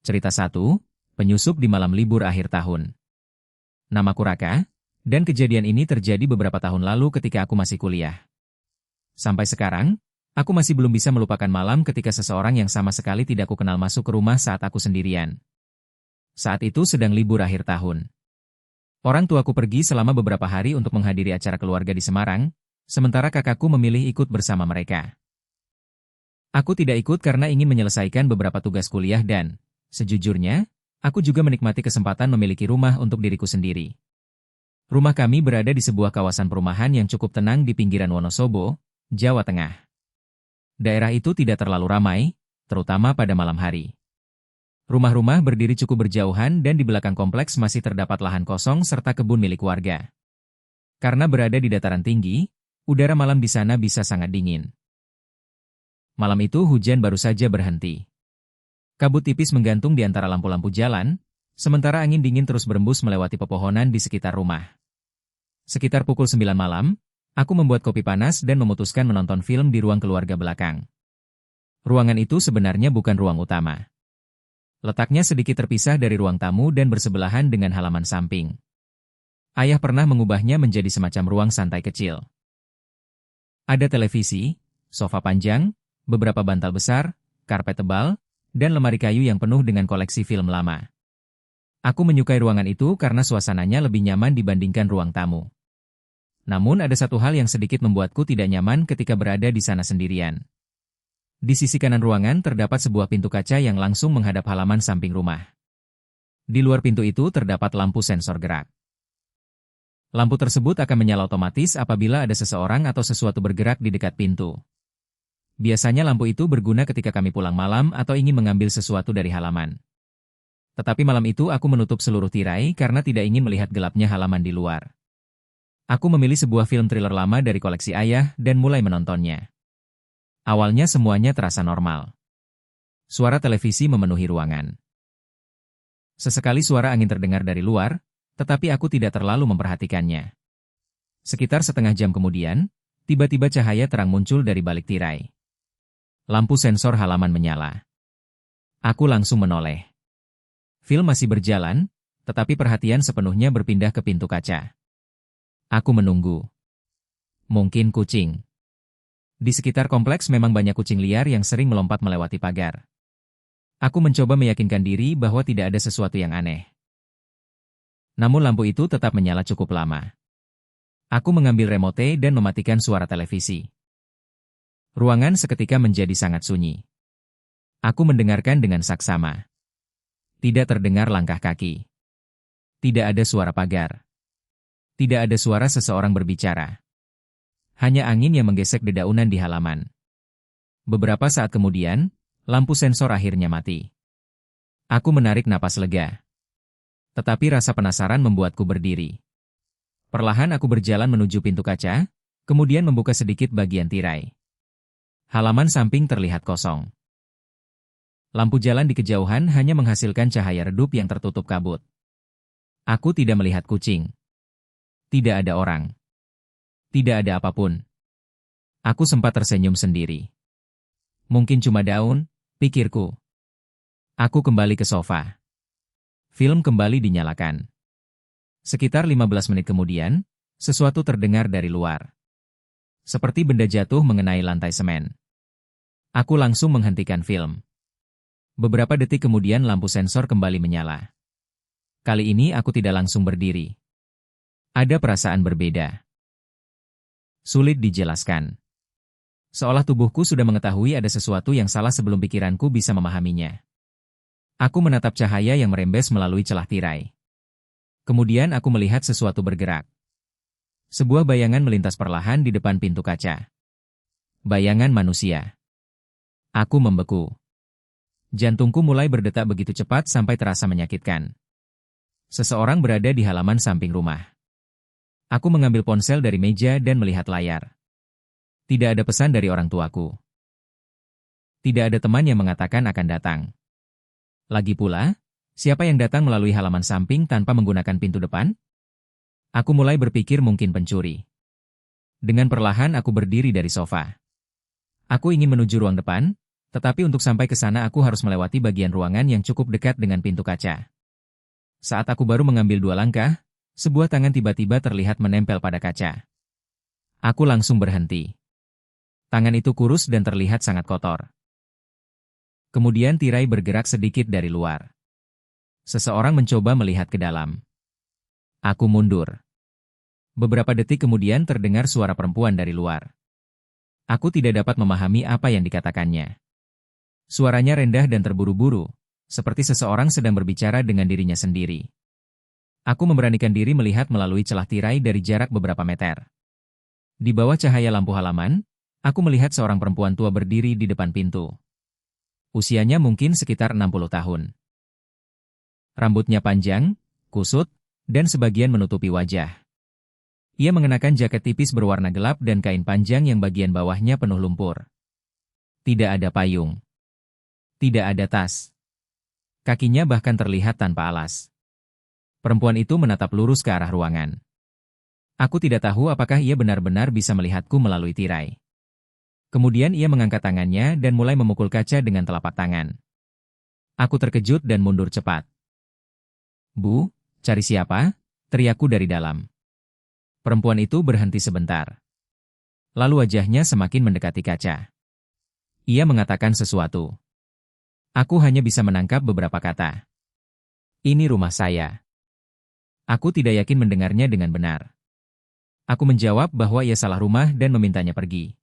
Cerita 1, Penyusup di Malam Libur Akhir Tahun. Namaku Raka, dan kejadian ini terjadi beberapa tahun lalu ketika aku masih kuliah. Sampai sekarang, aku masih belum bisa melupakan malam ketika seseorang yang sama sekali tidak kukenal masuk ke rumah saat aku sendirian. Saat itu sedang libur akhir tahun. Orang tuaku pergi selama beberapa hari untuk menghadiri acara keluarga di Semarang, sementara kakakku memilih ikut bersama mereka. Aku tidak ikut karena ingin menyelesaikan beberapa tugas kuliah dan, sejujurnya, aku juga menikmati kesempatan memiliki rumah untuk diriku sendiri. Rumah kami berada di sebuah kawasan perumahan yang cukup tenang di pinggiran Wonosobo, Jawa Tengah. Daerah itu tidak terlalu ramai, terutama pada malam hari. Rumah-rumah berdiri cukup berjauhan dan di belakang kompleks masih terdapat lahan kosong serta kebun milik warga. Karena berada di dataran tinggi, udara malam di sana bisa sangat dingin. Malam itu hujan baru saja berhenti. Kabut tipis menggantung di antara lampu-lampu jalan, sementara angin dingin terus berembus melewati pepohonan di sekitar rumah. Sekitar pukul 9 malam, aku membuat kopi panas dan memutuskan menonton film di ruang keluarga belakang. Ruangan itu sebenarnya bukan ruang utama. Letaknya sedikit terpisah dari ruang tamu dan bersebelahan dengan halaman samping. Ayah pernah mengubahnya menjadi semacam ruang santai kecil. Ada televisi, sofa panjang, beberapa bantal besar, karpet tebal, dan lemari kayu yang penuh dengan koleksi film lama. Aku menyukai ruangan itu karena suasananya lebih nyaman dibandingkan ruang tamu. Namun ada satu hal yang sedikit membuatku tidak nyaman ketika berada di sana sendirian. Di sisi kanan ruangan terdapat sebuah pintu kaca yang langsung menghadap halaman samping rumah. Di luar pintu itu terdapat lampu sensor gerak. Lampu tersebut akan menyala otomatis apabila ada seseorang atau sesuatu bergerak di dekat pintu. Biasanya lampu itu berguna ketika kami pulang malam atau ingin mengambil sesuatu dari halaman. Tetapi malam itu aku menutup seluruh tirai karena tidak ingin melihat gelapnya halaman di luar. Aku memilih sebuah film thriller lama dari koleksi ayah dan mulai menontonnya. Awalnya semuanya terasa normal. Suara televisi memenuhi ruangan. Sesekali suara angin terdengar dari luar, tetapi aku tidak terlalu memperhatikannya. Sekitar setengah jam kemudian, tiba-tiba cahaya terang muncul dari balik tirai. Lampu sensor halaman menyala. Aku langsung menoleh. Film masih berjalan, tetapi perhatian sepenuhnya berpindah ke pintu kaca. Aku menunggu. Mungkin kucing. Di sekitar kompleks memang banyak kucing liar yang sering melompat melewati pagar. Aku mencoba meyakinkan diri bahwa tidak ada sesuatu yang aneh. Namun lampu itu tetap menyala cukup lama. Aku mengambil remote dan mematikan suara televisi. Ruangan seketika menjadi sangat sunyi. Aku mendengarkan dengan saksama. Tidak terdengar langkah kaki. Tidak ada suara pagar. Tidak ada suara seseorang berbicara. Hanya angin yang menggesek dedaunan di halaman. Beberapa saat kemudian, lampu sensor akhirnya mati. Aku menarik napas lega. Tetapi rasa penasaran membuatku berdiri. Perlahan aku berjalan menuju pintu kaca, kemudian membuka sedikit bagian tirai. Halaman samping terlihat kosong. Lampu jalan di kejauhan hanya menghasilkan cahaya redup yang tertutup kabut. Aku tidak melihat kucing. Tidak ada orang. Tidak ada apapun. Aku sempat tersenyum sendiri. Mungkin cuma daun, pikirku. Aku kembali ke sofa. Film kembali dinyalakan. Sekitar 15 menit kemudian, sesuatu terdengar dari luar. Seperti benda jatuh mengenai lantai semen. Aku langsung menghentikan film. Beberapa detik kemudian lampu sensor kembali menyala. Kali ini aku tidak langsung berdiri. Ada perasaan berbeda. Sulit dijelaskan. Seolah tubuhku sudah mengetahui ada sesuatu yang salah sebelum pikiranku bisa memahaminya. Aku menatap cahaya yang merembes melalui celah tirai. Kemudian aku melihat sesuatu bergerak. Sebuah bayangan melintas perlahan di depan pintu kaca. Bayangan manusia. Aku membeku. Jantungku mulai berdetak begitu cepat sampai terasa menyakitkan. Seseorang berada di halaman samping rumah. Aku mengambil ponsel dari meja dan melihat layar. Tidak ada pesan dari orang tuaku. Tidak ada teman yang mengatakan akan datang. Lagi pula, siapa yang datang melalui halaman samping tanpa menggunakan pintu depan? Aku mulai berpikir mungkin pencuri. Dengan perlahan aku berdiri dari sofa. Aku ingin menuju ruang depan, Tetapi untuk sampai ke sana aku harus melewati bagian ruangan yang cukup dekat dengan pintu kaca. Saat aku baru mengambil 2 langkah, sebuah tangan tiba-tiba terlihat menempel pada kaca. Aku langsung berhenti. Tangan itu kurus dan terlihat sangat kotor. Kemudian tirai bergerak sedikit dari luar. Seseorang mencoba melihat ke dalam. Aku mundur. Beberapa detik kemudian terdengar suara perempuan dari luar. Aku tidak dapat memahami apa yang dikatakannya. Suaranya rendah dan terburu-buru, seperti seseorang sedang berbicara dengan dirinya sendiri. Aku memberanikan diri melihat melalui celah tirai dari jarak beberapa meter. Di bawah cahaya lampu halaman, aku melihat seorang perempuan tua berdiri di depan pintu. Usianya mungkin sekitar 60 tahun. Rambutnya panjang, kusut, dan sebagian menutupi wajah. Ia mengenakan jaket tipis berwarna gelap dan kain panjang yang bagian bawahnya penuh lumpur. Tidak ada payung. Tidak ada tas. Kakinya bahkan terlihat tanpa alas. Perempuan itu menatap lurus ke arah ruangan. Aku tidak tahu apakah ia benar-benar bisa melihatku melalui tirai. Kemudian ia mengangkat tangannya dan mulai memukul kaca dengan telapak tangan. Aku terkejut dan mundur cepat. "Bu, cari siapa?" teriakku dari dalam. Perempuan itu berhenti sebentar. Lalu wajahnya semakin mendekati kaca. Ia mengatakan sesuatu. Aku hanya bisa menangkap beberapa kata. "Ini rumah saya." Aku tidak yakin mendengarnya dengan benar. Aku menjawab bahwa ia salah rumah dan memintanya pergi.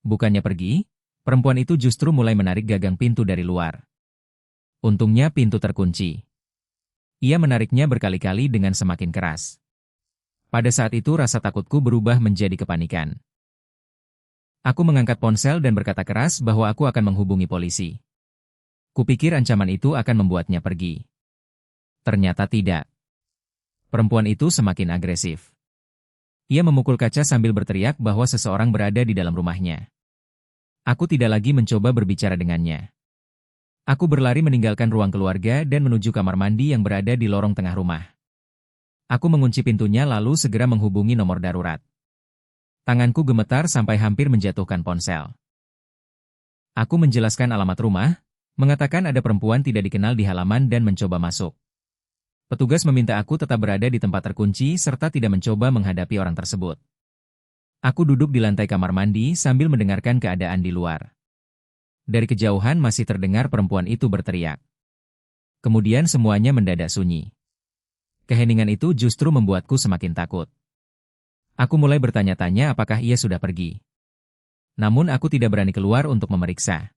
Bukannya pergi, perempuan itu justru mulai menarik gagang pintu dari luar. Untungnya pintu terkunci. Ia menariknya berkali-kali dengan semakin keras. Pada saat itu rasa takutku berubah menjadi kepanikan. Aku mengangkat ponsel dan berkata keras bahwa aku akan menghubungi polisi. Kupikir ancaman itu akan membuatnya pergi. Ternyata tidak. Perempuan itu semakin agresif. Ia memukul kaca sambil berteriak bahwa seseorang berada di dalam rumahnya. Aku tidak lagi mencoba berbicara dengannya. Aku berlari meninggalkan ruang keluarga dan menuju kamar mandi yang berada di lorong tengah rumah. Aku mengunci pintunya lalu segera menghubungi nomor darurat. Tanganku gemetar sampai hampir menjatuhkan ponsel. Aku menjelaskan alamat rumah, mengatakan ada perempuan tidak dikenal di halaman dan mencoba masuk. Petugas meminta aku tetap berada di tempat terkunci serta tidak mencoba menghadapi orang tersebut. Aku duduk di lantai kamar mandi sambil mendengarkan keadaan di luar. Dari kejauhan masih terdengar perempuan itu berteriak. Kemudian semuanya mendadak sunyi. Keheningan itu justru membuatku semakin takut. Aku mulai bertanya-tanya apakah ia sudah pergi. Namun aku tidak berani keluar untuk memeriksa.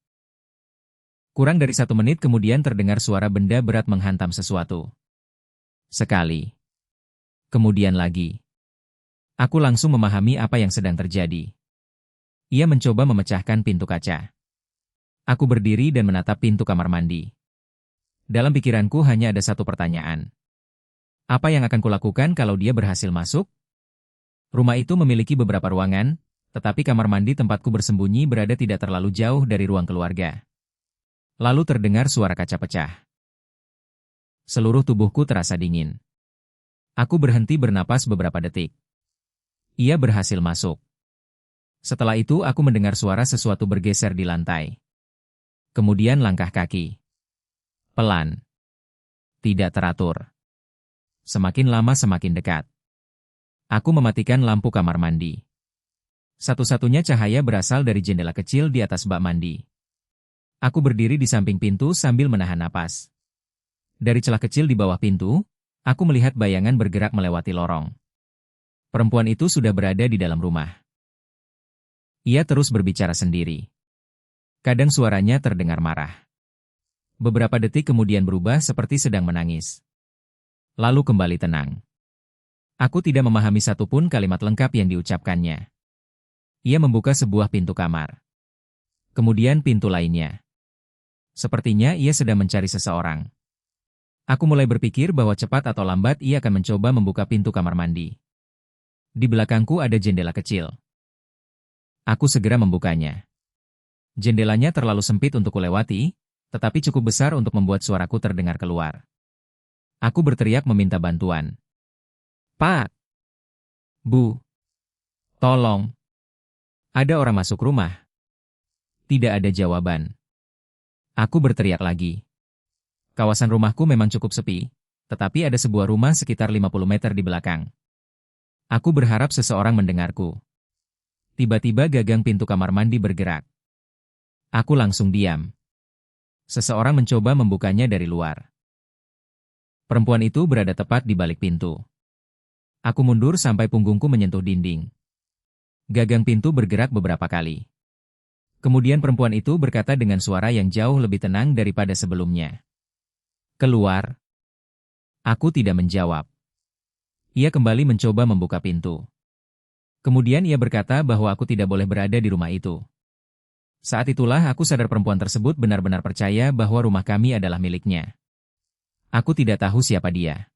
Kurang dari 1 menit kemudian terdengar suara benda berat menghantam sesuatu. Sekali. Kemudian lagi. Aku langsung memahami apa yang sedang terjadi. Ia mencoba memecahkan pintu kaca. Aku berdiri dan menatap pintu kamar mandi. Dalam pikiranku hanya ada satu pertanyaan. Apa yang akan kulakukan kalau dia berhasil masuk? Rumah itu memiliki beberapa ruangan, tetapi kamar mandi tempatku bersembunyi berada tidak terlalu jauh dari ruang keluarga. Lalu terdengar suara kaca pecah. Seluruh tubuhku terasa dingin. Aku berhenti bernapas beberapa detik. Ia berhasil masuk. Setelah itu aku mendengar suara sesuatu bergeser di lantai. Kemudian langkah kaki. Pelan. Tidak teratur. Semakin lama semakin dekat. Aku mematikan lampu kamar mandi. Satu-satunya cahaya berasal dari jendela kecil di atas bak mandi. Aku berdiri di samping pintu sambil menahan napas. Dari celah kecil di bawah pintu, aku melihat bayangan bergerak melewati lorong. Perempuan itu sudah berada di dalam rumah. Ia terus berbicara sendiri. Kadang suaranya terdengar marah. Beberapa detik kemudian berubah seperti sedang menangis. Lalu kembali tenang. Aku tidak memahami satupun kalimat lengkap yang diucapkannya. Ia membuka sebuah pintu kamar. Kemudian pintu lainnya. Sepertinya ia sedang mencari seseorang. Aku mulai berpikir bahwa cepat atau lambat ia akan mencoba membuka pintu kamar mandi. Di belakangku ada jendela kecil. Aku segera membukanya. Jendelanya terlalu sempit untuk kulewati, tetapi cukup besar untuk membuat suaraku terdengar keluar. Aku berteriak meminta bantuan. "Pak! Bu! Tolong! Ada orang masuk rumah." Tidak ada jawaban. Aku berteriak lagi. Kawasan rumahku memang cukup sepi, tetapi ada sebuah rumah sekitar 50 meter di belakang. Aku berharap seseorang mendengarku. Tiba-tiba gagang pintu kamar mandi bergerak. Aku langsung diam. Seseorang mencoba membukanya dari luar. Perempuan itu berada tepat di balik pintu. Aku mundur sampai punggungku menyentuh dinding. Gagang pintu bergerak beberapa kali. Kemudian perempuan itu berkata dengan suara yang jauh lebih tenang daripada sebelumnya. Keluar. Aku tidak menjawab. Ia kembali mencoba membuka pintu. Kemudian ia berkata bahwa aku tidak boleh berada di rumah itu. Saat itulah aku sadar perempuan tersebut benar-benar percaya bahwa rumah kami adalah miliknya. Aku tidak tahu siapa dia.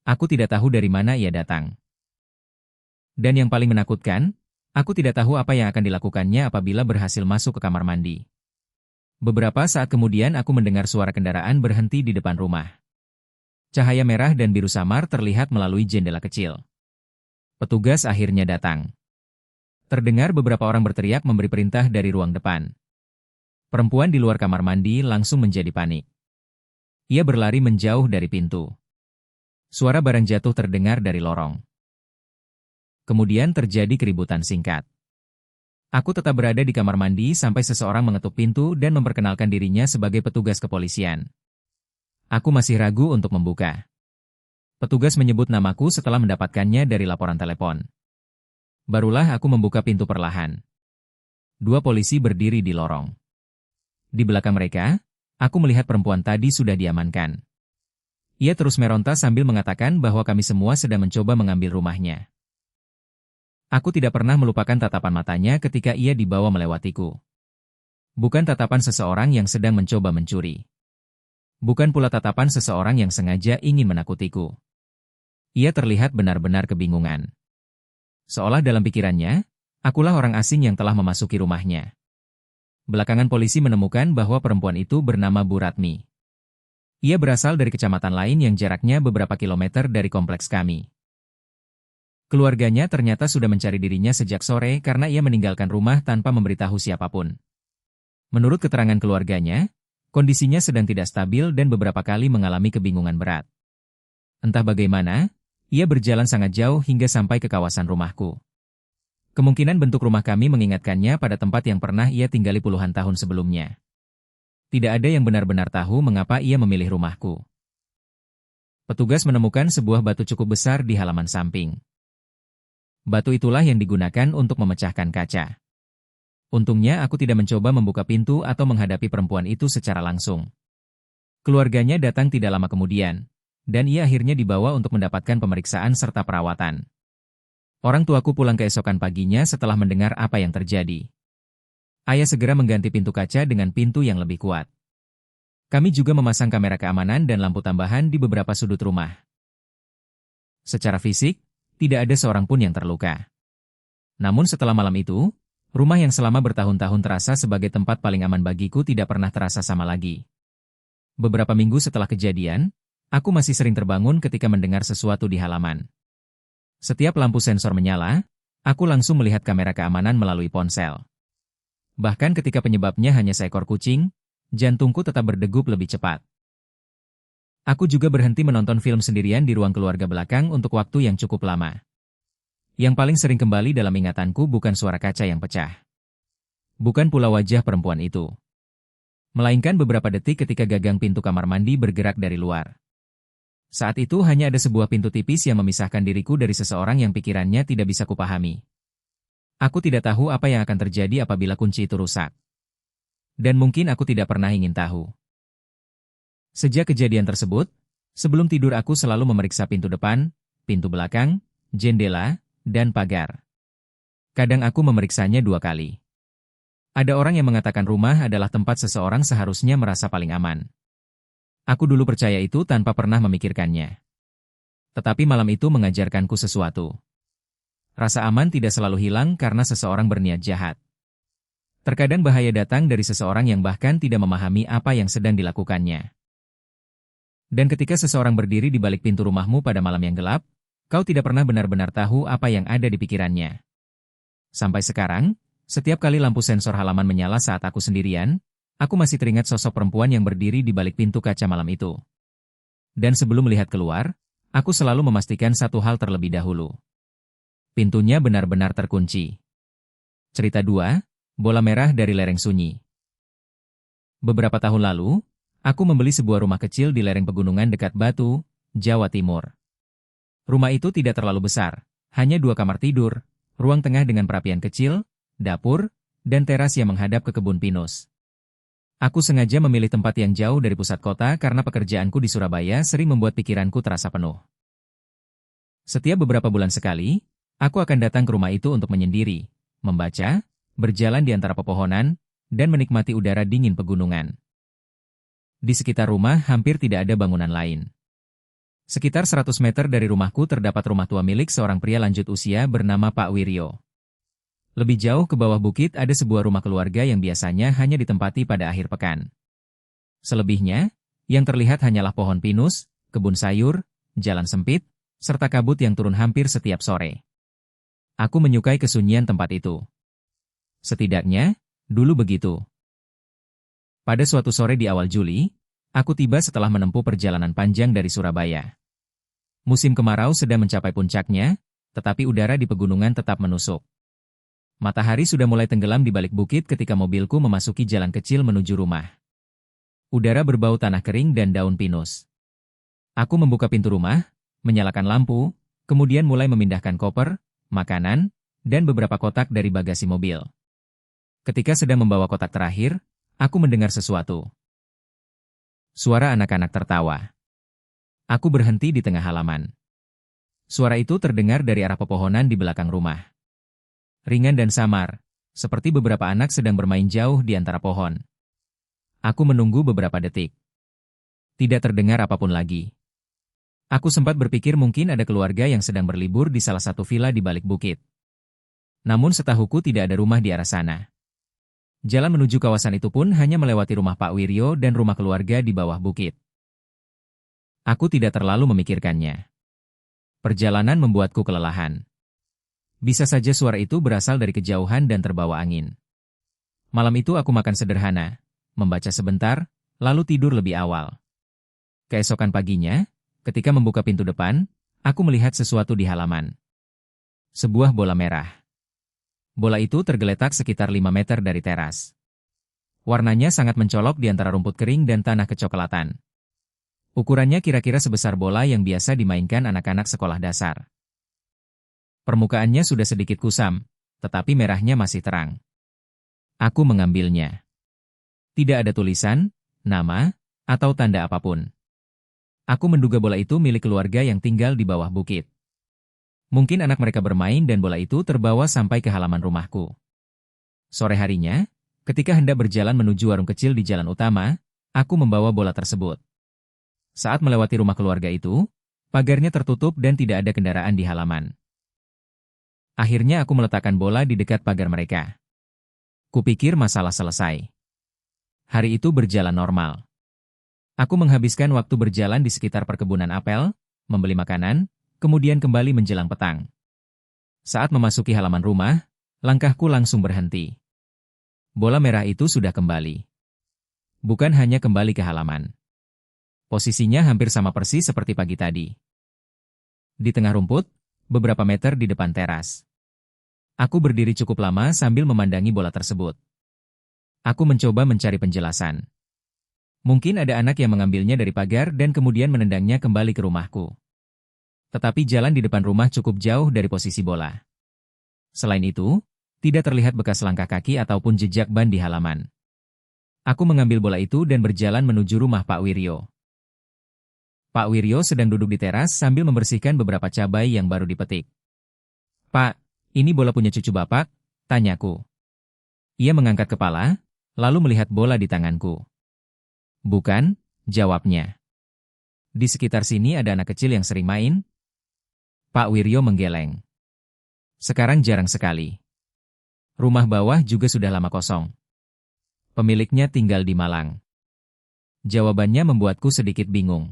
Aku tidak tahu dari mana ia datang. Dan yang paling menakutkan, aku tidak tahu apa yang akan dilakukannya apabila berhasil masuk ke kamar mandi. Beberapa saat kemudian aku mendengar suara kendaraan berhenti di depan rumah. Cahaya merah dan biru samar terlihat melalui jendela kecil. Petugas akhirnya datang. Terdengar beberapa orang berteriak memberi perintah dari ruang depan. Perempuan di luar kamar mandi langsung menjadi panik. Ia berlari menjauh dari pintu. Suara barang jatuh terdengar dari lorong. Kemudian terjadi keributan singkat. Aku tetap berada di kamar mandi sampai seseorang mengetuk pintu dan memperkenalkan dirinya sebagai petugas kepolisian. Aku masih ragu untuk membuka. Petugas menyebut namaku setelah mendapatkannya dari laporan telepon. Barulah aku membuka pintu perlahan. 2 polisi berdiri di lorong. Di belakang mereka, aku melihat perempuan tadi sudah diamankan. Ia terus meronta sambil mengatakan bahwa kami semua sedang mencoba mengambil rumahnya. Aku tidak pernah melupakan tatapan matanya ketika ia dibawa melewatiku. Bukan tatapan seseorang yang sedang mencoba mencuri. Bukan pula tatapan seseorang yang sengaja ingin menakutiku. Ia terlihat benar-benar kebingungan. Seolah dalam pikirannya, akulah orang asing yang telah memasuki rumahnya. Belakangan polisi menemukan bahwa perempuan itu bernama Bu Ratmi. Ia berasal dari kecamatan lain yang jaraknya beberapa kilometer dari kompleks kami. Keluarganya ternyata sudah mencari dirinya sejak sore karena ia meninggalkan rumah tanpa memberitahu siapapun. Menurut keterangan keluarganya, kondisinya sedang tidak stabil dan beberapa kali mengalami kebingungan berat. Entah bagaimana, ia berjalan sangat jauh hingga sampai ke kawasan rumahku. Kemungkinan bentuk rumah kami mengingatkannya pada tempat yang pernah ia tinggali puluhan tahun sebelumnya. Tidak ada yang benar-benar tahu mengapa ia memilih rumahku. Petugas menemukan sebuah batu cukup besar di halaman samping. Batu itulah yang digunakan untuk memecahkan kaca. Untungnya aku tidak mencoba membuka pintu atau menghadapi perempuan itu secara langsung. Keluarganya datang tidak lama kemudian, dan ia akhirnya dibawa untuk mendapatkan pemeriksaan serta perawatan. Orang tuaku pulang keesokan paginya setelah mendengar apa yang terjadi. Ayah segera mengganti pintu kaca dengan pintu yang lebih kuat. Kami juga memasang kamera keamanan dan lampu tambahan di beberapa sudut rumah. Secara fisik, tidak ada seorang pun yang terluka. Namun setelah malam itu, rumah yang selama bertahun-tahun terasa sebagai tempat paling aman bagiku tidak pernah terasa sama lagi. Beberapa minggu setelah kejadian, aku masih sering terbangun ketika mendengar sesuatu di halaman. Setiap lampu sensor menyala, aku langsung melihat kamera keamanan melalui ponsel. Bahkan ketika penyebabnya hanya seekor kucing, jantungku tetap berdegup lebih cepat. Aku juga berhenti menonton film sendirian di ruang keluarga belakang untuk waktu yang cukup lama. Yang paling sering kembali dalam ingatanku bukan suara kaca yang pecah. Bukan pula wajah perempuan itu. Melainkan beberapa detik ketika gagang pintu kamar mandi bergerak dari luar. Saat itu hanya ada sebuah pintu tipis yang memisahkan diriku dari seseorang yang pikirannya tidak bisa kupahami. Aku tidak tahu apa yang akan terjadi apabila kunci itu rusak. Dan mungkin aku tidak pernah ingin tahu. Sejak kejadian tersebut, sebelum tidur aku selalu memeriksa pintu depan, pintu belakang, jendela, dan pagar. Kadang aku memeriksanya 2 kali. Ada orang yang mengatakan rumah adalah tempat seseorang seharusnya merasa paling aman. Aku dulu percaya itu tanpa pernah memikirkannya. Tetapi malam itu mengajarkanku sesuatu. Rasa aman tidak selalu hilang karena seseorang berniat jahat. Terkadang bahaya datang dari seseorang yang bahkan tidak memahami apa yang sedang dilakukannya. Dan ketika seseorang berdiri di balik pintu rumahmu pada malam yang gelap, kau tidak pernah benar-benar tahu apa yang ada di pikirannya. Sampai sekarang, Setiap kali lampu sensor halaman menyala saat aku sendirian, aku masih teringat sosok perempuan yang berdiri di balik pintu kaca malam itu. Dan sebelum melihat keluar, aku selalu memastikan satu hal terlebih dahulu. Pintunya benar-benar terkunci. Cerita 2, Bola Merah dari Lereng Sunyi. Beberapa tahun lalu, aku membeli sebuah rumah kecil di lereng pegunungan dekat Batu, Jawa Timur. Rumah itu tidak terlalu besar, hanya 2 kamar tidur, ruang tengah dengan perapian kecil, dapur, dan teras yang menghadap ke kebun pinus. Aku sengaja memilih tempat yang jauh dari pusat kota karena pekerjaanku di Surabaya sering membuat pikiranku terasa penuh. Setiap beberapa bulan sekali, aku akan datang ke rumah itu untuk menyendiri, membaca, berjalan di antara pepohonan, dan menikmati udara dingin pegunungan. Di sekitar rumah hampir tidak ada bangunan lain. Sekitar 100 meter dari rumahku terdapat rumah tua milik seorang pria lanjut usia bernama Pak Wiryo. Lebih jauh ke bawah bukit ada sebuah rumah keluarga yang biasanya hanya ditempati pada akhir pekan. Selebihnya, yang terlihat hanyalah pohon pinus, kebun sayur, jalan sempit, serta kabut yang turun hampir setiap sore. Aku menyukai kesunyian tempat itu. Setidaknya, dulu begitu. Pada suatu sore di awal Juli, aku tiba setelah menempuh perjalanan panjang dari Surabaya. Musim kemarau sedang mencapai puncaknya, tetapi udara di pegunungan tetap menusuk. Matahari sudah mulai tenggelam di balik bukit ketika mobilku memasuki jalan kecil menuju rumah. Udara berbau tanah kering dan daun pinus. Aku membuka pintu rumah, menyalakan lampu, kemudian mulai memindahkan koper, makanan, dan beberapa kotak dari bagasi mobil. Ketika sedang membawa kotak terakhir, aku mendengar sesuatu. Suara anak-anak tertawa. Aku berhenti di tengah halaman. Suara itu terdengar dari arah pepohonan di belakang rumah. Ringan dan samar, seperti beberapa anak sedang bermain jauh di antara pohon. Aku menunggu beberapa detik. Tidak terdengar apapun lagi. Aku sempat berpikir mungkin ada keluarga yang sedang berlibur di salah satu villa di balik bukit. Namun setahuku tidak ada rumah di arah sana. Jalan menuju kawasan itu pun hanya melewati rumah Pak Wiryo dan rumah keluarga di bawah bukit. Aku tidak terlalu memikirkannya. Perjalanan membuatku kelelahan. Bisa saja suara itu berasal dari kejauhan dan terbawa angin. Malam itu aku makan sederhana, membaca sebentar, lalu tidur lebih awal. Keesokan paginya, ketika membuka pintu depan, aku melihat sesuatu di halaman. Sebuah bola merah. Bola itu tergeletak sekitar 5 meter dari teras. Warnanya sangat mencolok di antara rumput kering dan tanah kecoklatan. Ukurannya kira-kira sebesar bola yang biasa dimainkan anak-anak sekolah dasar. Permukaannya sudah sedikit kusam, tetapi merahnya masih terang. Aku mengambilnya. Tidak ada tulisan, nama, atau tanda apapun. Aku menduga bola itu milik keluarga yang tinggal di bawah bukit. Mungkin anak mereka bermain dan bola itu terbawa sampai ke halaman rumahku. Sore harinya, ketika hendak berjalan menuju warung kecil di jalan utama, aku membawa bola tersebut. Saat melewati rumah keluarga itu, pagarnya tertutup dan tidak ada kendaraan di halaman. Akhirnya aku meletakkan bola di dekat pagar mereka. Kupikir masalah selesai. Hari itu berjalan normal. Aku menghabiskan waktu berjalan di sekitar perkebunan apel, membeli makanan, kemudian kembali menjelang petang. Saat memasuki halaman rumah, langkahku langsung berhenti. Bola merah itu sudah kembali. Bukan hanya kembali ke halaman. Posisinya hampir sama persis seperti pagi tadi. Di tengah rumput, beberapa meter di depan teras. Aku berdiri cukup lama sambil memandangi bola tersebut. Aku mencoba mencari penjelasan. Mungkin ada anak yang mengambilnya dari pagar dan kemudian menendangnya kembali ke rumahku. Tetapi jalan di depan rumah cukup jauh dari posisi bola. Selain itu, tidak terlihat bekas langkah kaki ataupun jejak ban di halaman. Aku mengambil bola itu dan berjalan menuju rumah Pak Wiryo. Pak Wiryo sedang duduk di teras sambil membersihkan beberapa cabai yang baru dipetik. "Pak, ini bola punya cucu Bapak?" tanyaku. Ia mengangkat kepala, lalu melihat bola di tanganku. "Bukan," jawabnya. "Di sekitar sini ada anak kecil yang sering main." Pak Wiryo menggeleng. "Sekarang jarang sekali. Rumah bawah juga sudah lama kosong. Pemiliknya tinggal di Malang." Jawabannya membuatku sedikit bingung.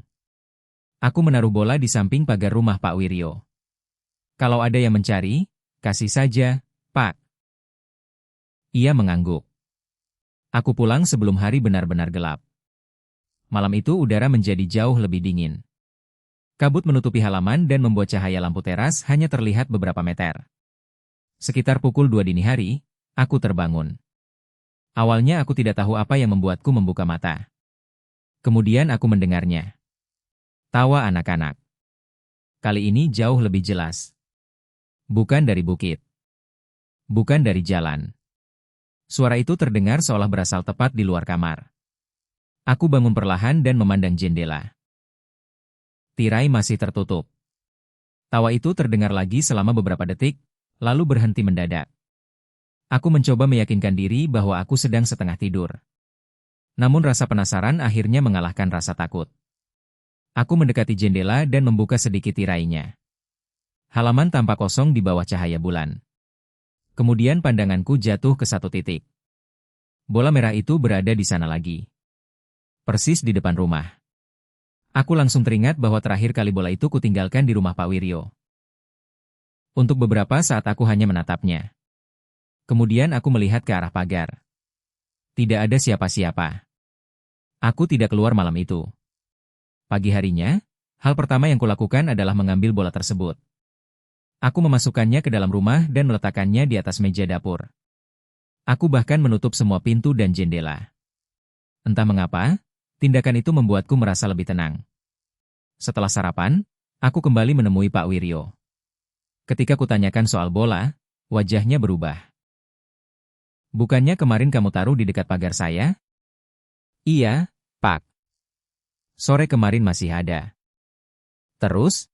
Aku menaruh bola di samping pagar rumah Pak Wiryo. "Kalau ada yang mencari, kasih saja, Pak." Ia mengangguk. Aku pulang sebelum hari benar-benar gelap. Malam itu udara menjadi jauh lebih dingin. Kabut menutupi halaman dan membuat cahaya lampu teras hanya terlihat beberapa meter. Sekitar pukul 2 dini hari, aku terbangun. Awalnya aku tidak tahu apa yang membuatku membuka mata. Kemudian aku mendengarnya. Tawa anak-anak. Kali ini jauh lebih jelas. Bukan dari bukit. Bukan dari jalan. Suara itu terdengar seolah berasal tepat di luar kamar. Aku bangun perlahan dan memandang jendela. Tirai masih tertutup. Tawa itu terdengar lagi selama beberapa detik, lalu berhenti mendadak. Aku mencoba meyakinkan diri bahwa aku sedang setengah tidur. Namun rasa penasaran akhirnya mengalahkan rasa takut. Aku mendekati jendela dan membuka sedikit tirainya. Halaman tampak kosong di bawah cahaya bulan. Kemudian pandanganku jatuh ke satu titik. Bola merah itu berada di sana lagi. Persis di depan rumah. Aku langsung teringat bahwa terakhir kali bola itu kutinggalkan di rumah Pak Wiryo. Untuk beberapa saat aku hanya menatapnya. Kemudian aku melihat ke arah pagar. Tidak ada siapa-siapa. Aku tidak keluar malam itu. Pagi harinya, hal pertama yang kulakukan adalah mengambil bola tersebut. Aku memasukkannya ke dalam rumah dan meletakkannya di atas meja dapur. Aku bahkan menutup semua pintu dan jendela. Entah mengapa, tindakan itu membuatku merasa lebih tenang. Setelah sarapan, aku kembali menemui Pak Wiryo. Ketika kutanyakan soal bola, wajahnya berubah. Bukannya kemarin kamu taruh di dekat pagar saya? Iya, Pak. Sore kemarin masih ada. Terus?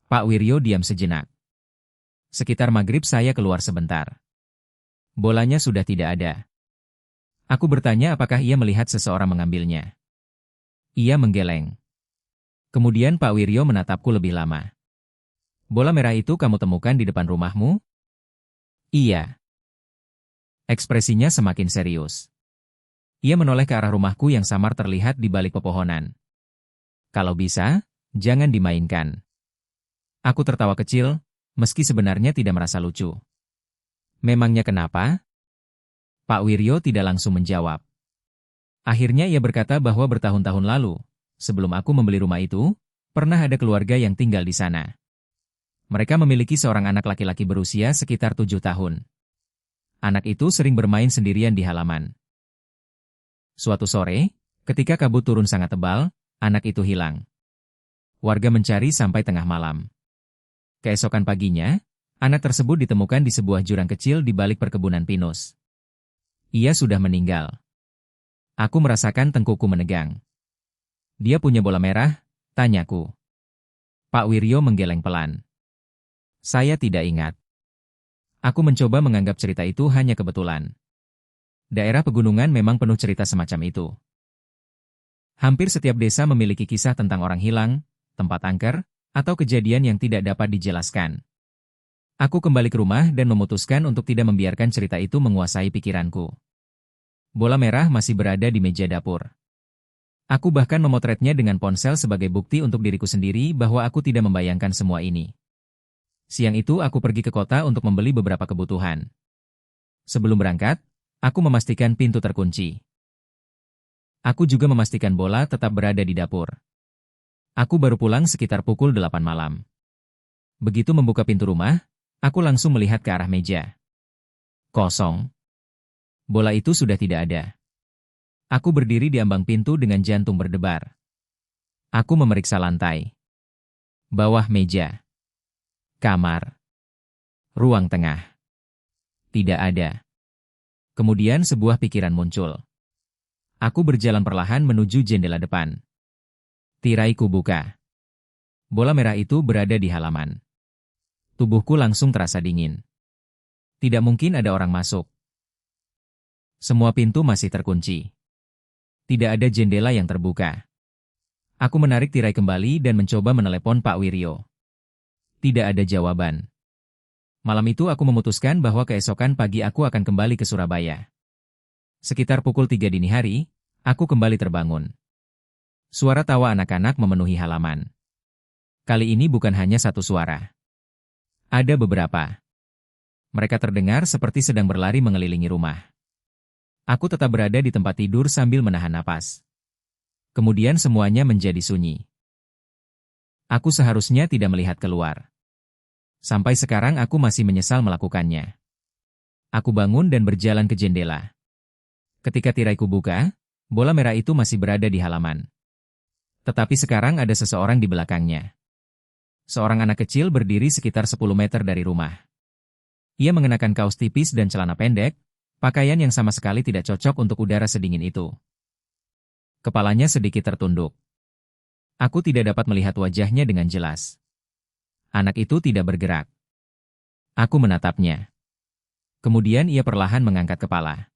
Pak Wiryo diam sejenak. Sekitar maghrib saya keluar sebentar. Bolanya sudah tidak ada. Aku bertanya apakah ia melihat seseorang mengambilnya. Ia menggeleng. Kemudian Pak Wiryo menatapku lebih lama. Bola merah itu kamu temukan di depan rumahmu? Iya. Ekspresinya semakin serius. Ia menoleh ke arah rumahku yang samar terlihat di balik pepohonan. Kalau bisa, jangan dimainkan. Aku tertawa kecil, meski sebenarnya tidak merasa lucu. Memangnya kenapa? Pak Wiryo tidak langsung menjawab. Akhirnya ia berkata bahwa bertahun-tahun lalu, sebelum aku membeli rumah itu, pernah ada keluarga yang tinggal di sana. Mereka memiliki seorang anak laki-laki berusia sekitar 7 tahun. Anak itu sering bermain sendirian di halaman. Suatu sore, ketika kabut turun sangat tebal, anak itu hilang. Warga mencari sampai tengah malam. Keesokan paginya, anak tersebut ditemukan di sebuah jurang kecil di balik perkebunan pinus. Ia sudah meninggal. Aku merasakan tengkukku menegang. Dia punya bola merah? Tanyaku. Pak Wiryo menggeleng pelan. Saya tidak ingat. Aku mencoba menganggap cerita itu hanya kebetulan. Daerah pegunungan memang penuh cerita semacam itu. Hampir setiap desa memiliki kisah tentang orang hilang, tempat angker, atau kejadian yang tidak dapat dijelaskan. Aku kembali ke rumah dan memutuskan untuk tidak membiarkan cerita itu menguasai pikiranku. Bola merah masih berada di meja dapur. Aku bahkan memotretnya dengan ponsel sebagai bukti untuk diriku sendiri bahwa aku tidak membayangkan semua ini. Siang itu aku pergi ke kota untuk membeli beberapa kebutuhan. Sebelum berangkat, aku memastikan pintu terkunci. Aku juga memastikan bola tetap berada di dapur. Aku baru pulang sekitar pukul 8 malam. Begitu membuka pintu rumah, aku langsung melihat ke arah meja. Kosong. Bola itu sudah tidak ada. Aku berdiri di ambang pintu dengan jantung berdebar. Aku memeriksa lantai. Bawah meja. Kamar. Ruang tengah. Tidak ada. Kemudian sebuah pikiran muncul. Aku berjalan perlahan menuju jendela depan. Tirai kubuka. Bola merah itu berada di halaman. Tubuhku langsung terasa dingin. Tidak mungkin ada orang masuk. Semua pintu masih terkunci. Tidak ada jendela yang terbuka. Aku menarik tirai kembali dan mencoba menelepon Pak Wiryo. Tidak ada jawaban. Malam itu aku memutuskan bahwa keesokan pagi aku akan kembali ke Surabaya. Sekitar pukul 3 dini hari, aku kembali terbangun. Suara tawa anak-anak memenuhi halaman. Kali ini bukan hanya satu suara. Ada beberapa. Mereka terdengar seperti sedang berlari mengelilingi rumah. Aku tetap berada di tempat tidur sambil menahan napas. Kemudian semuanya menjadi sunyi. Aku seharusnya tidak melihat keluar. Sampai sekarang aku masih menyesal melakukannya. Aku bangun dan berjalan ke jendela. Ketika tiraiku buka, bola merah itu masih berada di halaman. Tetapi sekarang ada seseorang di belakangnya. Seorang anak kecil berdiri sekitar 10 meter dari rumah. Ia mengenakan kaos tipis dan celana pendek, pakaian yang sama sekali tidak cocok untuk udara sedingin itu. Kepalanya sedikit tertunduk. Aku tidak dapat melihat wajahnya dengan jelas. Anak itu tidak bergerak. Aku menatapnya. Kemudian ia perlahan mengangkat kepala.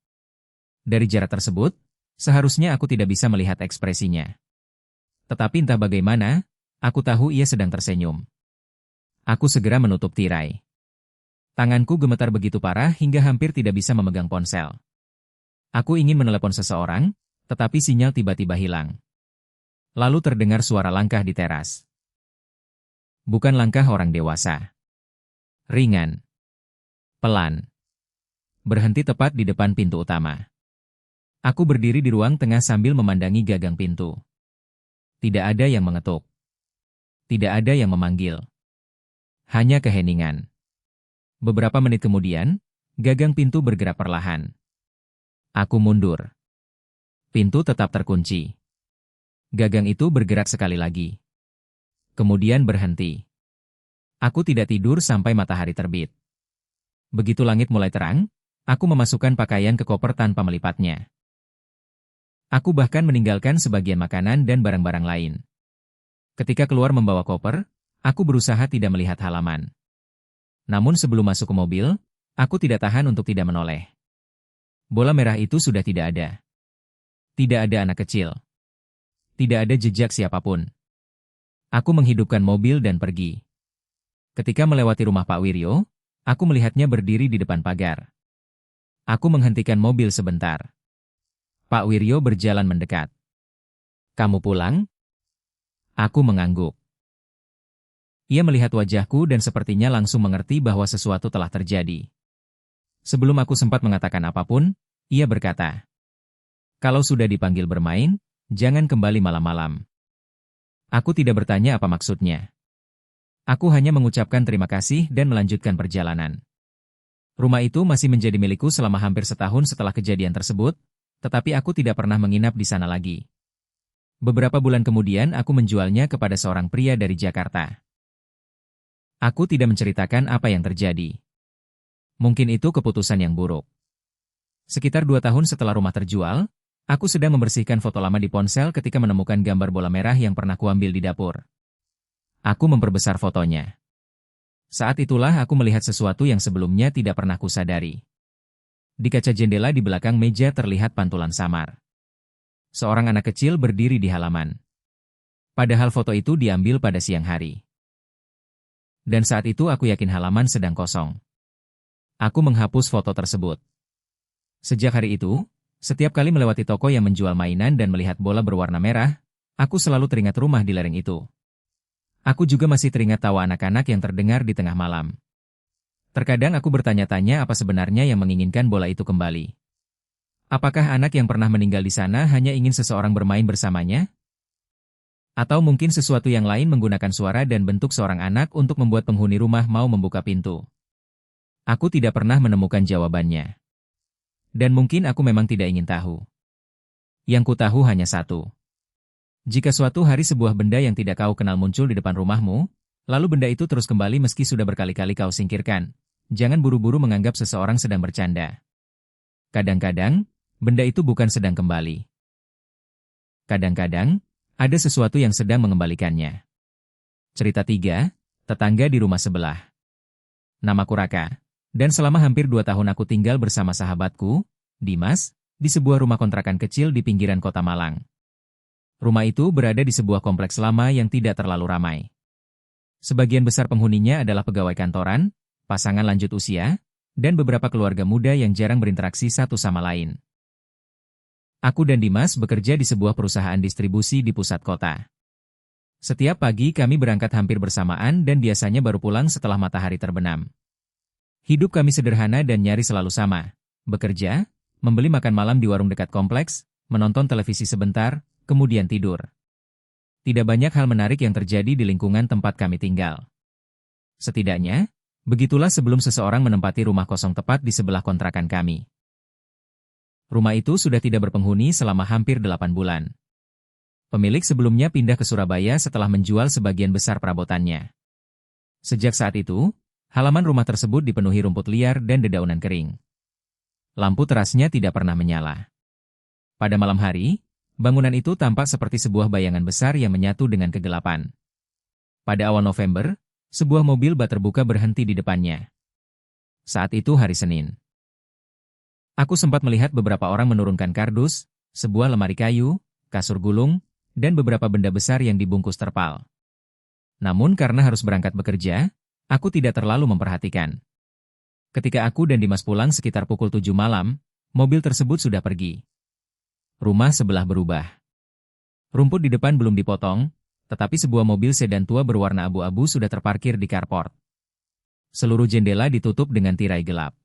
Dari jarak tersebut, seharusnya aku tidak bisa melihat ekspresinya. Tetapi entah bagaimana, aku tahu ia sedang tersenyum. Aku segera menutup tirai. Tanganku gemetar begitu parah hingga hampir tidak bisa memegang ponsel. Aku ingin menelepon seseorang, tetapi sinyal tiba-tiba hilang. Lalu terdengar suara langkah di teras. Bukan langkah orang dewasa. Ringan. Pelan. Berhenti tepat di depan pintu utama. Aku berdiri di ruang tengah sambil memandangi gagang pintu. Tidak ada yang mengetuk. Tidak ada yang memanggil. Hanya keheningan. Beberapa menit kemudian, gagang pintu bergerak perlahan. Aku mundur. Pintu tetap terkunci. Gagang itu bergerak sekali lagi. Kemudian berhenti. Aku tidak tidur sampai matahari terbit. Begitu langit mulai terang, aku memasukkan pakaian ke koper tanpa melipatnya. Aku bahkan meninggalkan sebagian makanan dan barang-barang lain. Ketika keluar membawa koper, aku berusaha tidak melihat halaman. Namun sebelum masuk ke mobil, aku tidak tahan untuk tidak menoleh. Bola merah itu sudah tidak ada. Tidak ada anak kecil. Tidak ada jejak siapapun. Aku menghidupkan mobil dan pergi. Ketika melewati rumah Pak Wiryo, aku melihatnya berdiri di depan pagar. Aku menghentikan mobil sebentar. Pak Wiryo berjalan mendekat. "Kamu pulang?" Aku mengangguk. Ia melihat wajahku dan sepertinya langsung mengerti bahwa sesuatu telah terjadi. Sebelum aku sempat mengatakan apapun, ia berkata, "Kalau sudah dipanggil bermain, jangan kembali malam-malam." Aku tidak bertanya apa maksudnya. Aku hanya mengucapkan terima kasih dan melanjutkan perjalanan. Rumah itu masih menjadi milikku selama hampir setahun setelah kejadian tersebut, tetapi aku tidak pernah menginap di sana lagi. Beberapa bulan kemudian aku menjualnya kepada seorang pria dari Jakarta. Aku tidak menceritakan apa yang terjadi. Mungkin itu keputusan yang buruk. Sekitar 2 tahun setelah rumah terjual, aku sedang membersihkan foto lama di ponsel ketika menemukan gambar bola merah yang pernah kuambil di dapur. Aku memperbesar fotonya. Saat itulah aku melihat sesuatu yang sebelumnya tidak pernah kusadari. Di kaca jendela di belakang meja terlihat pantulan samar. Seorang anak kecil berdiri di halaman. Padahal foto itu diambil pada siang hari. Dan saat itu aku yakin halaman sedang kosong. Aku menghapus foto tersebut. Sejak hari itu, setiap kali melewati toko yang menjual mainan dan melihat bola berwarna merah, aku selalu teringat rumah di lereng itu. Aku juga masih teringat tawa anak-anak yang terdengar di tengah malam. Terkadang aku bertanya-tanya apa sebenarnya yang menginginkan bola itu kembali. Apakah anak yang pernah meninggal di sana hanya ingin seseorang bermain bersamanya? Atau mungkin sesuatu yang lain menggunakan suara dan bentuk seorang anak untuk membuat penghuni rumah mau membuka pintu. Aku tidak pernah menemukan jawabannya. Dan mungkin aku memang tidak ingin tahu. Yang ku tahu hanya satu. Jika suatu hari sebuah benda yang tidak kau kenal muncul di depan rumahmu, lalu benda itu terus kembali meski sudah berkali-kali kau singkirkan, jangan buru-buru menganggap seseorang sedang bercanda. Kadang-kadang, benda itu bukan sedang kembali. Kadang-kadang, ada sesuatu yang sedang mengembalikannya. Cerita 3, tetangga di rumah sebelah. Namaku Raka, dan selama hampir 2 tahun aku tinggal bersama sahabatku, Dimas, di sebuah rumah kontrakan kecil di pinggiran kota Malang. Rumah itu berada di sebuah kompleks lama yang tidak terlalu ramai. Sebagian besar penghuninya adalah pegawai kantoran, pasangan lanjut usia, dan beberapa keluarga muda yang jarang berinteraksi satu sama lain. Aku dan Dimas bekerja di sebuah perusahaan distribusi di pusat kota. Setiap pagi kami berangkat hampir bersamaan dan biasanya baru pulang setelah matahari terbenam. Hidup kami sederhana dan nyaris selalu sama. Bekerja, membeli makan malam di warung dekat kompleks, menonton televisi sebentar, kemudian tidur. Tidak banyak hal menarik yang terjadi di lingkungan tempat kami tinggal. Setidaknya, begitulah sebelum seseorang menempati rumah kosong tepat di sebelah kontrakan kami. Rumah itu sudah tidak berpenghuni selama hampir 8 bulan. Pemilik sebelumnya pindah ke Surabaya setelah menjual sebagian besar perabotannya. Sejak saat itu, halaman rumah tersebut dipenuhi rumput liar dan dedaunan kering. Lampu terasnya tidak pernah menyala. Pada malam hari, bangunan itu tampak seperti sebuah bayangan besar yang menyatu dengan kegelapan. Pada awal November, sebuah mobil bak terbuka berhenti di depannya. Saat itu hari Senin. Aku sempat melihat beberapa orang menurunkan kardus, sebuah lemari kayu, kasur gulung, dan beberapa benda besar yang dibungkus terpal. Namun karena harus berangkat bekerja, aku tidak terlalu memperhatikan. Ketika aku dan Dimas pulang sekitar pukul 7 malam, mobil tersebut sudah pergi. Rumah sebelah berubah. Rumput di depan belum dipotong, tetapi sebuah mobil sedan tua berwarna abu-abu sudah terparkir di carport. Seluruh jendela ditutup dengan tirai gelap.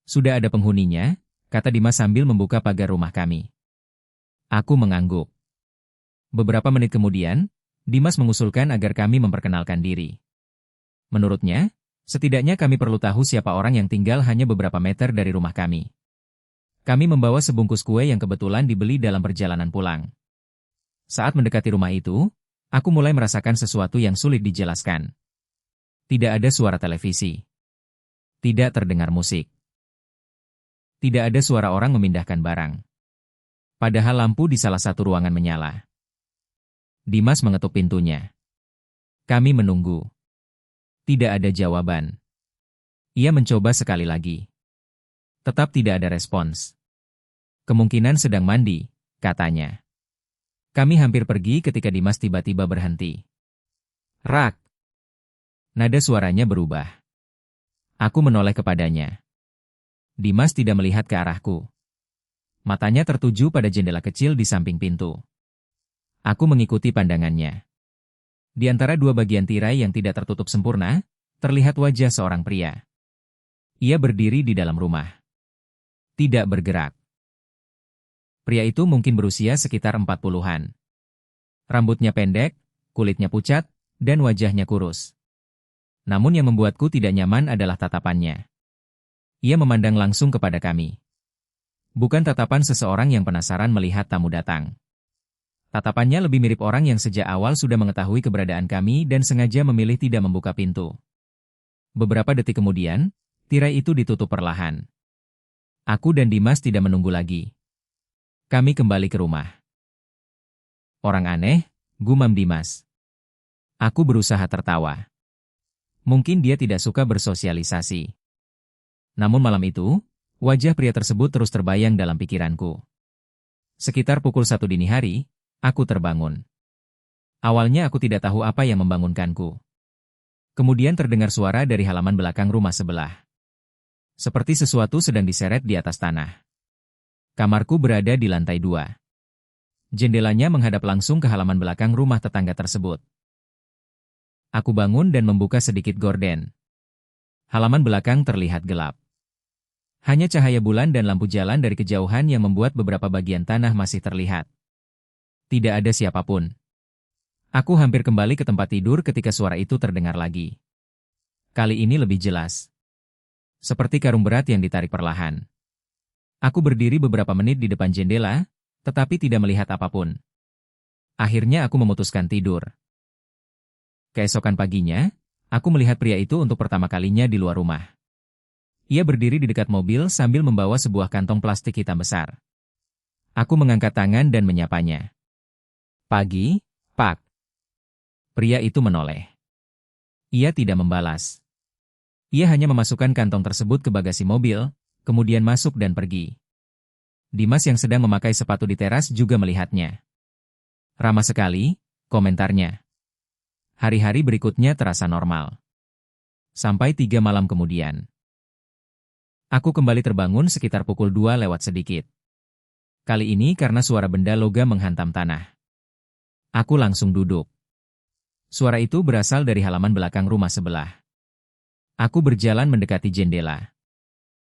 Sudah ada penghuninya, kata Dimas sambil membuka pagar rumah kami. Aku mengangguk. Beberapa menit kemudian, Dimas mengusulkan agar kami memperkenalkan diri. Menurutnya, setidaknya kami perlu tahu siapa orang yang tinggal hanya beberapa meter dari rumah kami. Kami membawa sebungkus kue yang kebetulan dibeli dalam perjalanan pulang. Saat mendekati rumah itu, aku mulai merasakan sesuatu yang sulit dijelaskan. Tidak ada suara televisi. Tidak terdengar musik. Tidak ada suara orang memindahkan barang. Padahal lampu di salah satu ruangan menyala. Dimas mengetuk pintunya. Kami menunggu. Tidak ada jawaban. Ia mencoba sekali lagi. Tetap tidak ada respons. Kemungkinan sedang mandi, katanya. Kami hampir pergi ketika Dimas tiba-tiba berhenti. Rak. Nada suaranya berubah. Aku menoleh kepadanya. Dimas tidak melihat ke arahku. Matanya tertuju pada jendela kecil di samping pintu. Aku mengikuti pandangannya. Di antara dua bagian tirai yang tidak tertutup sempurna, terlihat wajah seorang pria. Ia berdiri di dalam rumah. Tidak bergerak. Pria itu mungkin berusia sekitar 40-an. Rambutnya pendek, kulitnya pucat, dan wajahnya kurus. Namun yang membuatku tidak nyaman adalah tatapannya. Ia memandang langsung kepada kami. Bukan tatapan seseorang yang penasaran melihat tamu datang. Tatapannya lebih mirip orang yang sejak awal sudah mengetahui keberadaan kami dan sengaja memilih tidak membuka pintu. Beberapa detik kemudian, tirai itu ditutup perlahan. Aku dan Dimas tidak menunggu lagi. Kami kembali ke rumah. Orang aneh, gumam Dimas. Aku berusaha tertawa. Mungkin dia tidak suka bersosialisasi. Namun malam itu, wajah pria tersebut terus terbayang dalam pikiranku. Sekitar pukul 1 dini hari, aku terbangun. Awalnya aku tidak tahu apa yang membangunkanku. Kemudian terdengar suara dari halaman belakang rumah sebelah. Seperti sesuatu sedang diseret di atas tanah. Kamarku berada di lantai 2. Jendelanya menghadap langsung ke halaman belakang rumah tetangga tersebut. Aku bangun dan membuka sedikit gorden. Halaman belakang terlihat gelap. Hanya cahaya bulan dan lampu jalan dari kejauhan yang membuat beberapa bagian tanah masih terlihat. Tidak ada siapapun. Aku hampir kembali ke tempat tidur ketika suara itu terdengar lagi. Kali ini lebih jelas. Seperti karung berat yang ditarik perlahan. Aku berdiri beberapa menit di depan jendela, tetapi tidak melihat apapun. Akhirnya aku memutuskan tidur. Keesokan paginya, aku melihat pria itu untuk pertama kalinya di luar rumah. Ia berdiri di dekat mobil sambil membawa sebuah kantong plastik hitam besar. Aku mengangkat tangan dan menyapanya. Pagi, Pak. Pria itu menoleh. Ia tidak membalas. Ia hanya memasukkan kantong tersebut ke bagasi mobil, kemudian masuk dan pergi. Dimas yang sedang memakai sepatu di teras juga melihatnya. Ramah sekali, komentarnya. Hari-hari berikutnya terasa normal. Sampai 3 malam kemudian. Aku kembali terbangun sekitar pukul 2 lewat sedikit. Kali ini karena suara benda logam menghantam tanah. Aku langsung duduk. Suara itu berasal dari halaman belakang rumah sebelah. Aku berjalan mendekati jendela.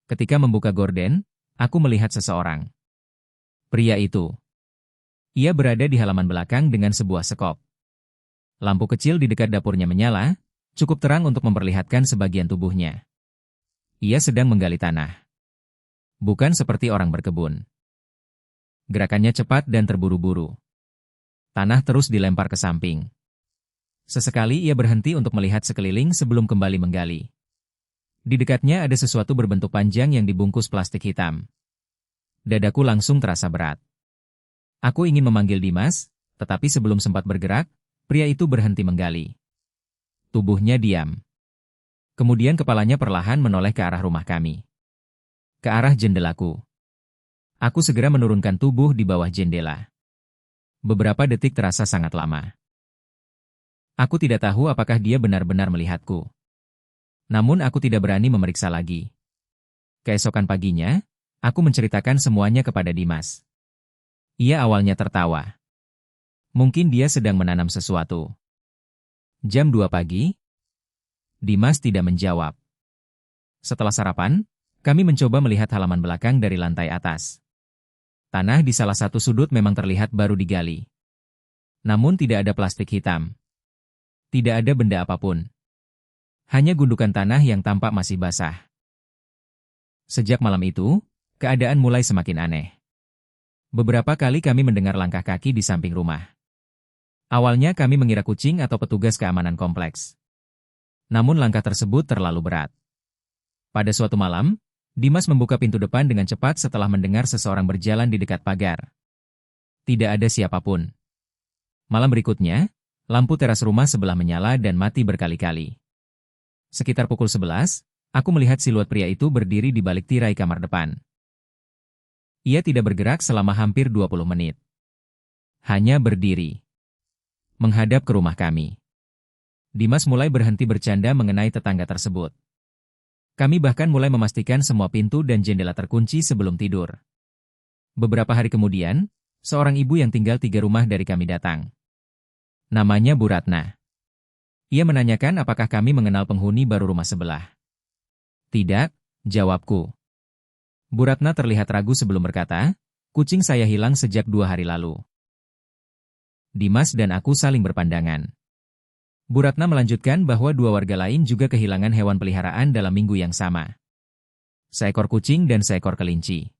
Ketika membuka gorden, aku melihat seseorang. Pria itu. Ia berada di halaman belakang dengan sebuah sekop. Lampu kecil di dekat dapurnya menyala, cukup terang untuk memperlihatkan sebagian tubuhnya. Ia sedang menggali tanah. Bukan seperti orang berkebun. Gerakannya cepat dan terburu-buru. Tanah terus dilempar ke samping. Sesekali ia berhenti untuk melihat sekeliling sebelum kembali menggali. Di dekatnya ada sesuatu berbentuk panjang yang dibungkus plastik hitam. Dadaku langsung terasa berat. Aku ingin memanggil Dimas, tetapi sebelum sempat bergerak, pria itu berhenti menggali. Tubuhnya diam. Kemudian kepalanya perlahan menoleh ke arah rumah kami. Ke arah jendelaku. Aku segera menurunkan tubuh di bawah jendela. Beberapa detik terasa sangat lama. Aku tidak tahu apakah dia benar-benar melihatku. Namun aku tidak berani memeriksa lagi. Keesokan paginya, aku menceritakan semuanya kepada Dimas. Ia awalnya tertawa. Mungkin dia sedang menanam sesuatu. Jam 2 pagi, Dimas tidak menjawab. Setelah sarapan, kami mencoba melihat halaman belakang dari lantai atas. Tanah di salah satu sudut memang terlihat baru digali. Namun tidak ada plastik hitam. Tidak ada benda apapun. Hanya gundukan tanah yang tampak masih basah. Sejak malam itu, keadaan mulai semakin aneh. Beberapa kali kami mendengar langkah kaki di samping rumah. Awalnya kami mengira kucing atau petugas keamanan kompleks. Namun langkah tersebut terlalu berat. Pada suatu malam, Dimas membuka pintu depan dengan cepat setelah mendengar seseorang berjalan di dekat pagar. Tidak ada siapapun. Malam berikutnya, lampu teras rumah sebelah menyala dan mati berkali-kali. Sekitar pukul 11, aku melihat siluet pria itu berdiri di balik tirai kamar depan. Ia tidak bergerak selama hampir 20 menit. Hanya berdiri. Menghadap ke rumah kami. Dimas mulai berhenti bercanda mengenai tetangga tersebut. Kami bahkan mulai memastikan semua pintu dan jendela terkunci sebelum tidur. Beberapa hari kemudian, seorang ibu yang tinggal 3 rumah dari kami datang. Namanya Bu Ratna. Ia menanyakan apakah kami mengenal penghuni baru rumah sebelah. Tidak, jawabku. Bu Ratna terlihat ragu sebelum berkata, kucing saya hilang sejak 2 hari lalu. Dimas dan aku saling berpandangan. Bu Ratna melanjutkan bahwa 2 warga lain juga kehilangan hewan peliharaan dalam minggu yang sama. Seekor kucing dan seekor kelinci.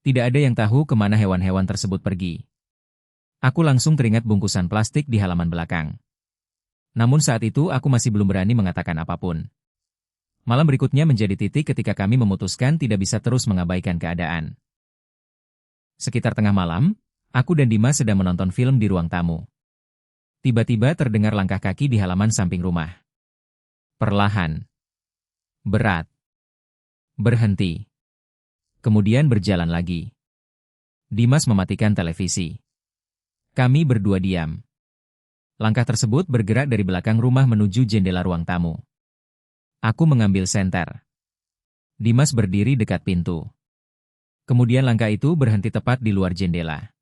Tidak ada yang tahu kemana hewan-hewan tersebut pergi. Aku langsung teringat bungkusan plastik di halaman belakang. Namun saat itu aku masih belum berani mengatakan apapun. Malam berikutnya menjadi titik ketika kami memutuskan tidak bisa terus mengabaikan keadaan. Sekitar tengah malam, aku dan Dimas sedang menonton film di ruang tamu. Tiba-tiba terdengar langkah kaki di halaman samping rumah. Perlahan. Berat. Berhenti. Kemudian berjalan lagi. Dimas mematikan televisi. Kami berdua diam. Langkah tersebut bergerak dari belakang rumah menuju jendela ruang tamu. Aku mengambil senter. Dimas berdiri dekat pintu. Kemudian langkah itu berhenti tepat di luar jendela.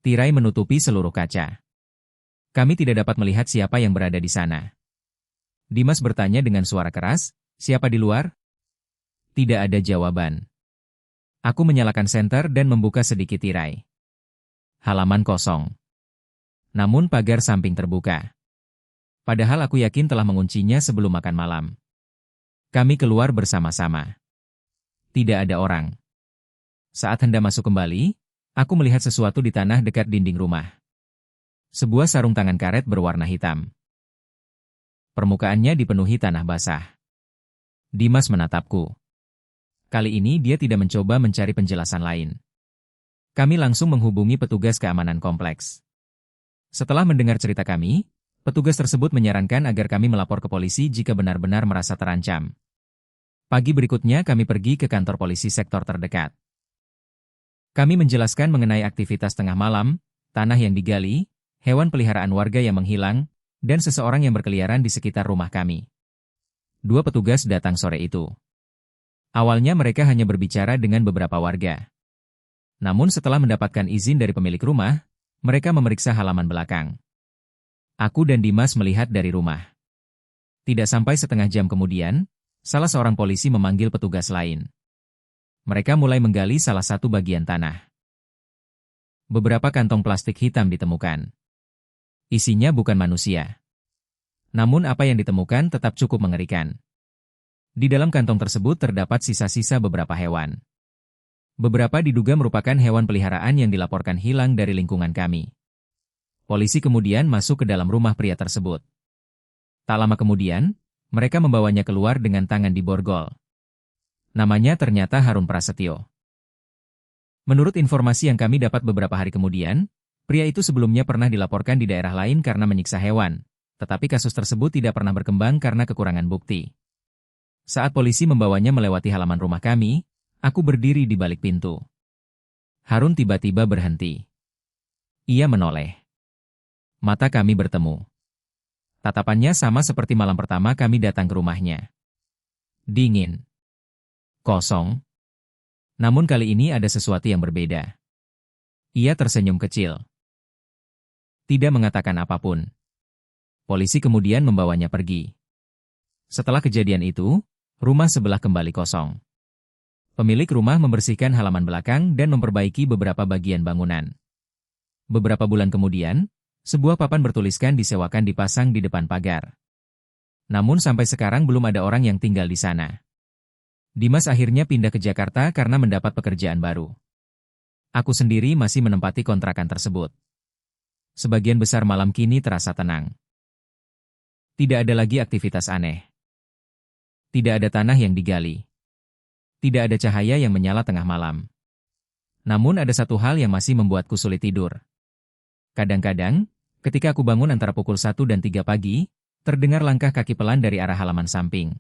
Tirai menutupi seluruh kaca. Kami tidak dapat melihat siapa yang berada di sana. Dimas bertanya dengan suara keras, siapa di luar? Tidak ada jawaban. Aku menyalakan senter dan membuka sedikit tirai. Halaman kosong. Namun pagar samping terbuka. Padahal aku yakin telah menguncinya sebelum makan malam. Kami keluar bersama-sama. Tidak ada orang. Saat hendak masuk kembali, aku melihat sesuatu di tanah dekat dinding rumah. Sebuah sarung tangan karet berwarna hitam. Permukaannya dipenuhi tanah basah. Dimas menatapku. Kali ini dia tidak mencoba mencari penjelasan lain. Kami langsung menghubungi petugas keamanan kompleks. Setelah mendengar cerita kami, petugas tersebut menyarankan agar kami melapor ke polisi jika benar-benar merasa terancam. Pagi berikutnya kami pergi ke kantor polisi sektor terdekat. Kami menjelaskan mengenai aktivitas tengah malam, tanah yang digali, hewan peliharaan warga yang menghilang, dan seseorang yang berkeliaran di sekitar rumah kami. 2 petugas datang sore itu. Awalnya mereka hanya berbicara dengan beberapa warga. Namun setelah mendapatkan izin dari pemilik rumah, mereka memeriksa halaman belakang. Aku dan Dimas melihat dari rumah. Tidak sampai setengah jam kemudian, salah seorang polisi memanggil petugas lain. Mereka mulai menggali salah satu bagian tanah. Beberapa kantong plastik hitam ditemukan. Isinya bukan manusia. Namun apa yang ditemukan tetap cukup mengerikan. Di dalam kantong tersebut terdapat sisa-sisa beberapa hewan. Beberapa diduga merupakan hewan peliharaan yang dilaporkan hilang dari lingkungan kami. Polisi kemudian masuk ke dalam rumah pria tersebut. Tak lama kemudian, mereka membawanya keluar dengan tangan diborgol. Namanya ternyata Harun Prasetyo. Menurut informasi yang kami dapat beberapa hari kemudian, pria itu sebelumnya pernah dilaporkan di daerah lain karena menyiksa hewan, tetapi kasus tersebut tidak pernah berkembang karena kekurangan bukti. Saat polisi membawanya melewati halaman rumah kami, aku berdiri di balik pintu. Harun tiba-tiba berhenti. Ia menoleh. Mata kami bertemu. Tatapannya sama seperti malam pertama kami datang ke rumahnya. Dingin. Kosong. Namun kali ini ada sesuatu yang berbeda. Ia tersenyum kecil. Tidak mengatakan apapun. Polisi kemudian membawanya pergi. Setelah kejadian itu, rumah sebelah kembali kosong. Pemilik rumah membersihkan halaman belakang dan memperbaiki beberapa bagian bangunan. Beberapa bulan kemudian, sebuah papan bertuliskan disewakan dipasang di depan pagar. Namun sampai sekarang belum ada orang yang tinggal di sana. Dimas akhirnya pindah ke Jakarta karena mendapat pekerjaan baru. Aku sendiri masih menempati kontrakan tersebut. Sebagian besar malam kini terasa tenang. Tidak ada lagi aktivitas aneh. Tidak ada tanah yang digali. Tidak ada cahaya yang menyala tengah malam. Namun ada satu hal yang masih membuatku sulit tidur. Kadang-kadang, ketika aku bangun antara pukul 1 dan 3 pagi, terdengar langkah kaki pelan dari arah halaman samping.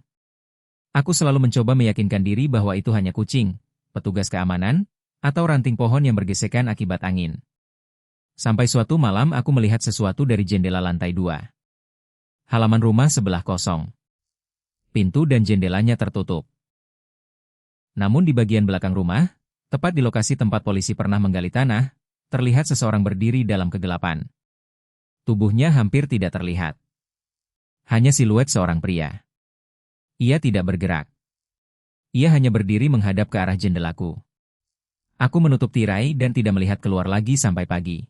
Aku selalu mencoba meyakinkan diri bahwa itu hanya kucing, petugas keamanan, atau ranting pohon yang bergesekan akibat angin. Sampai suatu malam aku melihat sesuatu dari jendela lantai 2. Halaman rumah sebelah kosong. Pintu dan jendelanya tertutup. Namun di bagian belakang rumah, tepat di lokasi tempat polisi pernah menggali tanah, terlihat seseorang berdiri dalam kegelapan. Tubuhnya hampir tidak terlihat. Hanya siluet seorang pria. Ia tidak bergerak. Ia hanya berdiri menghadap ke arah jendelaku. Aku menutup tirai dan tidak melihat keluar lagi sampai pagi.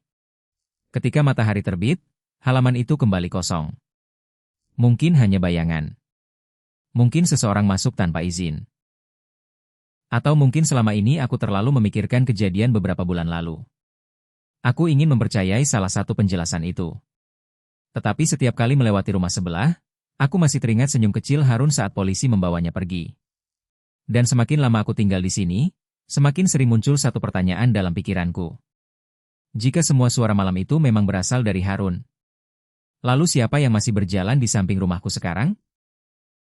Ketika matahari terbit, halaman itu kembali kosong. Mungkin hanya bayangan. Mungkin seseorang masuk tanpa izin. Atau mungkin selama ini aku terlalu memikirkan kejadian beberapa bulan lalu. Aku ingin mempercayai salah satu penjelasan itu. Tetapi setiap kali melewati rumah sebelah, aku masih teringat senyum kecil Harun saat polisi membawanya pergi. Dan semakin lama aku tinggal di sini, semakin sering muncul satu pertanyaan dalam pikiranku. Jika semua suara malam itu memang berasal dari Harun, lalu siapa yang masih berjalan di samping rumahku sekarang?